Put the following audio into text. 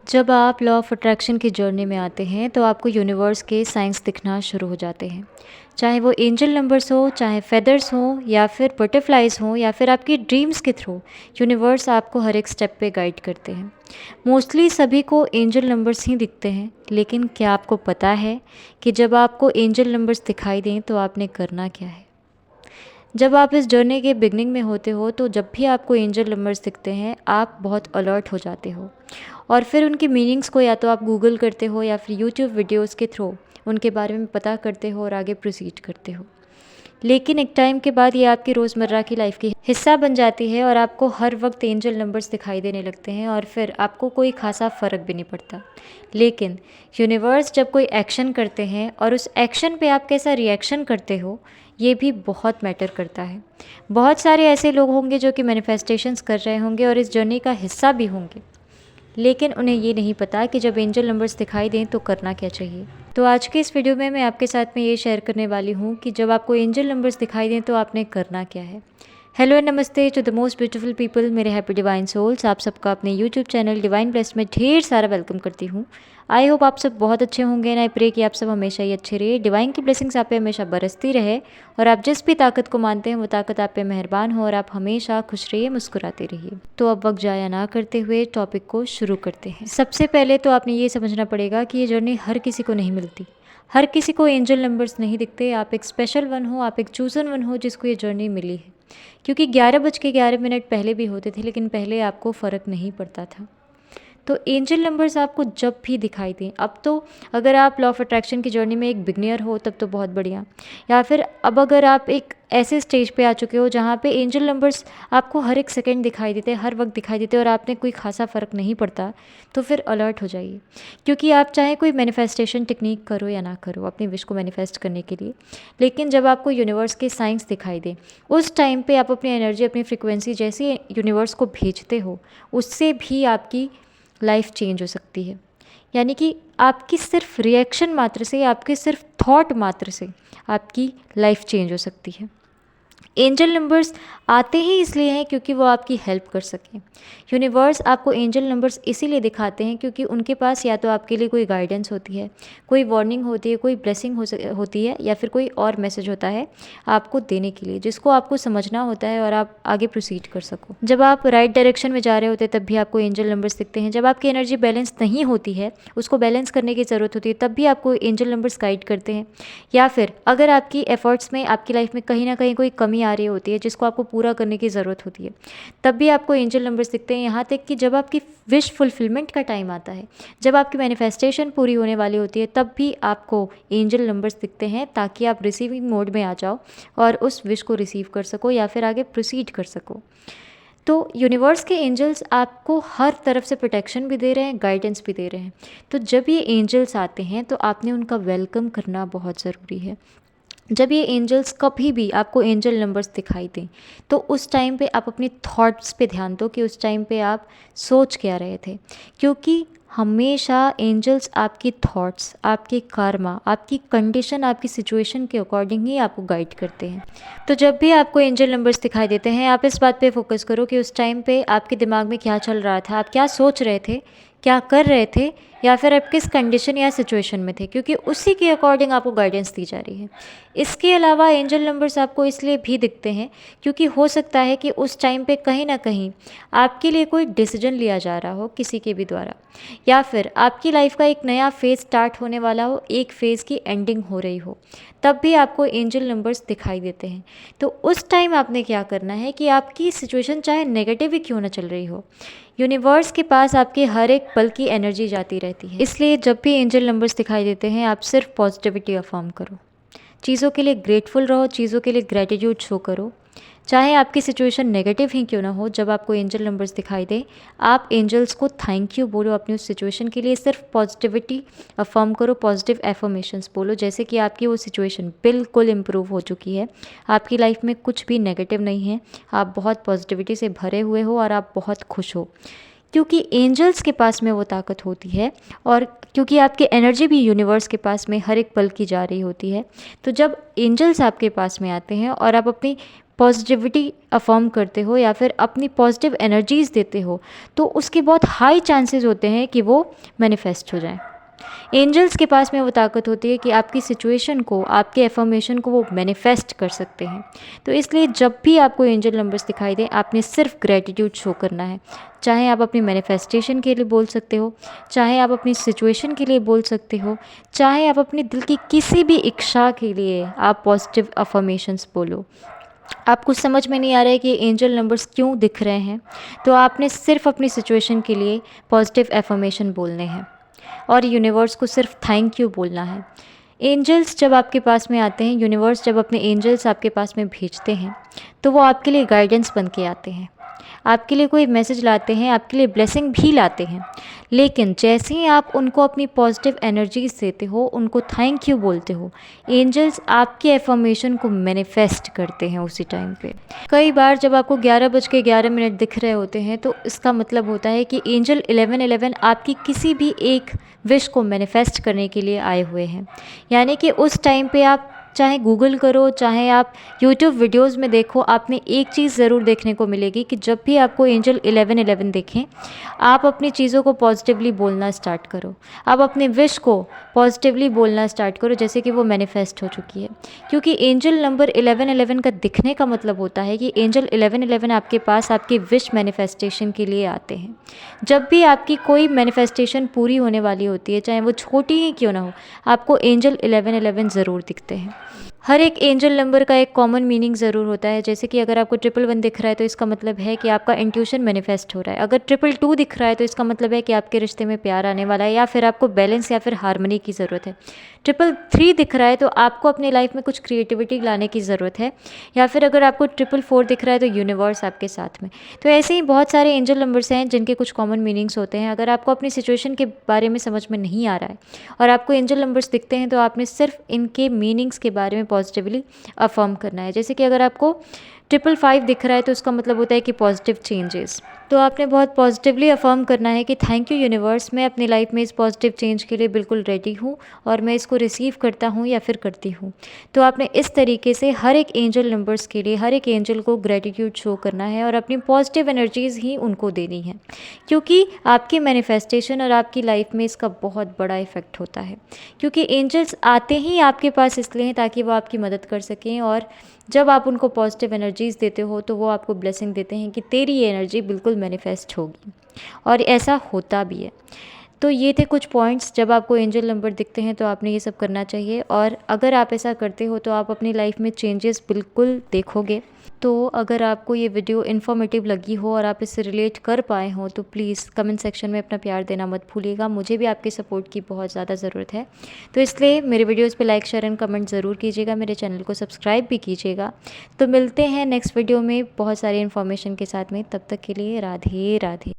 जब आप law of attraction की जर्नी में आते हैं तो आपको यूनिवर्स के साइंस दिखना शुरू हो जाते हैं। चाहे वो एंजल नंबर्स हो, चाहे फेदर्स हो, या फिर बटरफ्लाइज हो, या फिर आपकी ड्रीम्स के थ्रू यूनिवर्स आपको हर एक स्टेप पे गाइड करते हैं। मोस्टली सभी को एंजल नंबर्स ही दिखते हैं, लेकिन क्या आपको पता है कि जब आपको एंजल नंबर्स दिखाई दें तो आपने करना क्या है? जब आप इस जर्नी के बिगनिंग में होते हो तो जब भी आपको एंजल नंबर्स दिखते हैं आप बहुत अलर्ट हो जाते हो, और फिर उनकी मीनिंग्स को या तो आप गूगल करते हो या फिर यूट्यूब वीडियोस के थ्रू उनके बारे में पता करते हो और आगे प्रोसीड करते हो। लेकिन एक टाइम के बाद ये आपकी रोज़मर्रा की लाइफ की हिस्सा बन जाती है और आपको हर वक्त एंजल नंबर्स दिखाई देने लगते हैं और फिर आपको कोई खासा फ़र्क भी नहीं पड़ता। लेकिन यूनिवर्स जब कोई एक्शन करते हैं और उस एक्शन पे आप कैसा रिएक्शन करते हो, ये भी बहुत मैटर करता है। बहुत सारे ऐसे लोग होंगे जो कि मैनिफेस्टेशंस कर रहे होंगे और इस जर्नी का हिस्सा भी होंगे, लेकिन उन्हें ये नहीं पता कि जब एंजल नंबर्स दिखाई दें तो करना क्या चाहिए। तो आज के इस वीडियो में मैं आपके साथ में ये शेयर करने वाली हूँ कि जब आपको एंजल नंबर्स दिखाई दें तो आपने करना क्या है। हेलो एंड नमस्ते to the most beautiful people, मेरे हैप्पी डिवाइन सोल्स। आप सबका अपने यूट्यूब चैनल डिवाइन ब्लेस्ड में ढेर सारा वेलकम करती हूँ। आई होप आप सब बहुत अच्छे होंगे एंड आई प्रे कि आप सब हमेशा ही अच्छे रहिए, डिवाइन की ब्लेसिंग्स आप पे हमेशा बरसती रहे और आप जिस भी ताकत को मानते हैं वो ताकत आप पे मेहरबान हो और आप हमेशा खुश रहिए, मुस्कुराते रहिए। तो अब वक्त जाया ना करते हुए टॉपिक को शुरू करते हैं। सबसे पहले तो आपने ये समझना पड़ेगा कि ये जर्नी हर किसी को नहीं मिलती। हर किसी को एंजल नंबर्स नहीं दिखते। आप एक स्पेशल वन हो, आप एक चूज़न वन हो जिसको ये जर्नी मिली है। क्योंकि 11:11 पहले भी होते थे, लेकिन पहले आपको फ़र्क नहीं पड़ता था। तो एंजल नंबर्स आपको जब भी दिखाई दें, अब तो अगर आप लॉ ऑफ अट्रैक्शन की जर्नी में एक बिगनियर हो तब तो बहुत बढ़िया, या फिर अब अगर आप एक ऐसे स्टेज पे आ चुके हो जहाँ पे एंजल नंबर्स आपको हर एक सेकंड दिखाई देते, हर वक्त दिखाई देते और आपने कोई खासा फ़र्क नहीं पड़ता, तो फिर अलर्ट हो जाइए। क्योंकि आप चाहे कोई मैनिफेस्टेशन टेक्निक करो या ना करो अपनी विश को मैनिफेस्ट करने के लिए, लेकिन जब आपको यूनिवर्स के साइंस दिखाई दे उस टाइम पे आप अपनी एनर्जी, अपनी फ्रिक्वेंसी जैसी यूनिवर्स को भेजते हो, उससे भी आपकी लाइफ चेंज हो सकती है। यानी कि आपकी सिर्फ रिएक्शन मात्र से, आपके सिर्फ थॉट मात्र से आपकी लाइफ चेंज हो सकती है। एंजल नंबर्स आते ही इसलिए हैं क्योंकि वो आपकी हेल्प कर सकें। यूनिवर्स आपको एंजल नंबर्स इसीलिए दिखाते हैं क्योंकि उनके पास या तो आपके लिए कोई गाइडेंस होती है, कोई वार्निंग होती है, कोई ब्लेसिंग होती है, या फिर कोई और मैसेज होता है आपको देने के लिए, जिसको आपको समझना होता है और आप आगे प्रोसीड कर सको। जब आप राइट डायरेक्शन में जा रहे होते हैं तब भी आपको एंजल नंबर्स दिखते हैं। जब आपकी एनर्जी बैलेंस नहीं होती है, उसको बैलेंस करने की ज़रूरत होती है, तब भी आपको एंजल नंबर्स गाइड करते हैं। या फिर अगर आपकी एफर्ट्स में, आपकी लाइफ में कहीं ना कहीं कोई कमी आ रही होती है जिसको आपको पूरा करने की ज़रूरत होती है, तब भी आपको एंजल नंबर्स दिखते हैं। यहाँ तक कि जब आपकी विश फुलफिलमेंट का टाइम आता है, जब आपकी मैनिफेस्टेशन पूरी होने वाली होती है, तब भी आपको एंजल नंबर्स दिखते हैं ताकि आप रिसीविंग मोड में आ जाओ और उस विश को रिसीव कर सको या फिर आगे प्रोसीड कर सको। तो यूनिवर्स के एंजल्स आपको हर तरफ से प्रोटेक्शन भी दे रहे हैं, गाइडेंस भी दे रहे हैं। तो जब ये एंजल्स आते हैं तो आपने उनका वेलकम करना बहुत ज़रूरी है। जब ये एंजल्स कभी भी आपको एंजल नंबर्स दिखाई दें तो उस टाइम पे आप अपनी थॉट्स पे ध्यान दो कि उस टाइम पे आप सोच क्या रहे थे। क्योंकि हमेशा एंजल्स आपकी थॉट्स, आपकी कर्मा, आपकी कंडीशन, आपकी सिचुएशन के अकॉर्डिंग ही आपको गाइड करते हैं। तो जब भी आपको एंजल नंबर्स दिखाई देते हैं, आप इस बात पे फोकस करो कि उस टाइम पे आपके दिमाग में क्या चल रहा था, आप क्या सोच रहे थे, क्या कर रहे थे, या फिर आप किस कंडीशन या सिचुएशन में थे, क्योंकि उसी के अकॉर्डिंग आपको गाइडेंस दी जा रही है। इसके अलावा एंजल नंबर्स आपको इसलिए भी दिखते हैं क्योंकि हो सकता है कि उस टाइम पे कहीं ना कहीं आपके लिए कोई डिसीजन लिया जा रहा हो किसी के भी द्वारा, या फिर आपकी लाइफ का एक नया फेज़ स्टार्ट होने वाला हो, एक फ़ेज़ की एंडिंग हो रही हो, तब भी आपको एंजल नंबर्स दिखाई देते हैं। तो उस टाइम आपने क्या करना है कि आपकी सिचुएशन चाहे नेगेटिव ही क्यों ना चल रही हो, यूनिवर्स के पास आपके हर एक पल की एनर्जी जाती रहती है। इसलिए जब भी एंजल नंबर्स दिखाई देते हैं आप सिर्फ पॉजिटिविटी अफर्म करो, चीज़ों के लिए ग्रेटफुल रहो, चीज़ों के लिए ग्रेटिट्यूड शो करो। चाहे आपकी सिचुएशन नेगेटिव ही क्यों ना हो, जब आपको एंजल नंबर्स दिखाई दे आप एंजल्स को थैंक यू बोलो अपनी उस सिचुएशन के लिए। सिर्फ पॉजिटिविटी अफर्म करो, पॉजिटिव एफर्मेशंस बोलो, जैसे कि आपकी वो सिचुएशन बिल्कुल इम्प्रूव हो चुकी है, आपकी लाइफ में कुछ भी नेगेटिव नहीं है, आप बहुत पॉजिटिविटी से भरे हुए हो और आप बहुत खुश हो। क्योंकि एंजल्स के पास में वो ताकत होती है और क्योंकि आपकी एनर्जी भी यूनिवर्स के पास में हर एक पल की जा रही होती है। तो जब एंजल्स आपके पास में आते हैं और आप अपनी पॉजिटिविटी अफर्म करते हो या फिर अपनी पॉजिटिव एनर्जीज़ देते हो, तो उसके बहुत हाई चांसेस होते हैं कि वो मैनिफेस्ट हो जाए। एंजल्स के पास में वो ताकत होती है कि आपकी सिचुएशन को, आपके एफर्मेशन को वो मैनिफेस्ट कर सकते हैं। तो इसलिए जब भी आपको एंजल नंबर्स दिखाई दें, आपने सिर्फ ग्रेटिट्यूड शो करना है। चाहे आप अपनी मैनिफेस्टेशन के लिए बोल सकते हो, चाहे आप अपनी सिचुएशन के लिए बोल सकते हो, चाहे आप अपने दिल की किसी भी इच्छा के लिए आप पॉजिटिव अफर्मेशंस बोलो। आपको समझ में नहीं आ रहा है कि एंजल नंबर्स क्यों दिख रहे हैं, तो आपने सिर्फ अपनी सिचुएशन के लिए पॉजिटिव एफर्मेशन बोलने हैं और यूनिवर्स को सिर्फ थैंक यू बोलना है। एंजल्स जब आपके पास में आते हैं, यूनिवर्स जब अपने एंजल्स आपके पास में भेजते हैं, तो वो आपके लिए गाइडेंस बन के आते हैं, आपके लिए कोई मैसेज लाते हैं, आपके लिए ब्लेसिंग भी लाते हैं। लेकिन जैसे ही आप उनको अपनी पॉजिटिव एनर्जीज देते हो, उनको थैंक यू बोलते हो, एंजल्स आपके एफर्मेशन को मैनिफेस्ट करते हैं उसी टाइम पे। कई बार जब आपको 11:11 दिख रहे होते हैं, तो इसका मतलब होता है कि एंजल 1111 आपकी किसी भी एक विश को मैनिफेस्ट करने के लिए आए हुए हैं। यानी कि उस टाइम पे आप चाहे गूगल करो, चाहे आप यूट्यूब वीडियोज़ में देखो, आपने एक चीज़ ज़रूर देखने को मिलेगी कि जब भी आपको एंजल 1111 देखें, आप अपनी चीज़ों को पॉजिटिवली बोलना स्टार्ट करो। आप अपने विश को पॉजिटिवली बोलना स्टार्ट करो, जैसे कि वो मैनिफेस्ट हो चुकी है। क्योंकि एंजल नंबर 1111 का दिखने का मतलब होता है कि एंजल 1111 आपके पास आपकी विश मैनिफेस्टेशन के लिए आते हैं। जब भी आपकी कोई मैनिफेस्टेशन पूरी होने वाली होती है, चाहे वो छोटी ही क्यों ना हो, आपको एंजल 1111 ज़रूर दिखते हैं। हर एक एंजल नंबर का एक कॉमन मीनिंग ज़रूर होता है। जैसे कि अगर आपको 111 दिख रहा है, तो इसका मतलब है कि आपका इंट्यूशन मैनिफेस्ट हो रहा है। अगर 222 दिख रहा है, तो इसका मतलब है कि आपके रिश्ते में प्यार आने वाला है, या फिर आपको बैलेंस या फिर हार्मनी की ज़रूरत है। 333 दिख रहा है, तो आपको अपने लाइफ में कुछ क्रिएटिविटी लाने की ज़रूरत है। या फिर अगर आपको 444 दिख रहा है, तो यूनिवर्स आपके साथ में। तो ऐसे ही बहुत सारे एंजल नंबर्स हैं जिनके कुछ कॉमन मीनिंग्स होते हैं। अगर आपको अपनी सिचुएशन के बारे में समझ में नहीं आ रहा है और आपको एंजल नंबर्स दिखते हैं, तो आपने सिर्फ इनके मीनिंग्स के बारे में पॉजिटिवली अफर्म करना है। जैसे कि अगर आपको 555 दिख रहा है, तो उसका मतलब होता है कि पॉजिटिव चेंजेस। तो आपने बहुत पॉजिटिवली अफर्म करना है कि थैंक यू यूनिवर्स, मैं अपनी लाइफ में इस पॉजिटिव चेंज के लिए बिल्कुल रेडी हूँ और मैं इसको रिसीव करता हूँ या फिर करती हूँ। तो आपने इस तरीके से हर एक एंजल नंबर्स के लिए, हर एक एंजल को ग्रेटिट्यूड शो करना है और अपनी पॉजिटिव एनर्जीज़ ही उनको देनी है, क्योंकि आपकी मैनिफेस्टेशन और आपकी लाइफ में इसका बहुत बड़ा इफ़ेक्ट होता है। क्योंकि एंजल्स आते ही आपके पास इसलिए हैं ताकि वो आपकी मदद कर सकें, और जब आप उनको पॉजिटिव एनर्जीज़ देते हो, तो वो आपको ब्लेसिंग देते हैं कि तेरी ये एनर्जी बिल्कुल मैनिफेस्ट होगी, और ऐसा होता भी है। तो ये थे कुछ पॉइंट्स, जब आपको एंजल नंबर दिखते हैं तो आपने ये सब करना चाहिए, और अगर आप ऐसा करते हो तो आप अपनी लाइफ में चेंजेस बिल्कुल देखोगे। तो अगर आपको ये वीडियो इन्फॉर्मेटिव लगी हो और आप इससे रिलेट कर पाए हों, तो प्लीज़ कमेंट सेक्शन में अपना प्यार देना मत भूलिएगा। मुझे भी आपके सपोर्ट की बहुत ज़्यादा ज़रूरत है। तो इसलिए मेरे वीडियोस पे लाइक, शेयर एंड कमेंट ज़रूर कीजिएगा, मेरे चैनल को सब्सक्राइब भी कीजिएगा। तो मिलते हैं नेक्स्ट वीडियो में बहुत सारी इन्फॉर्मेशन के साथ में। तब तक के लिए राधे राधे।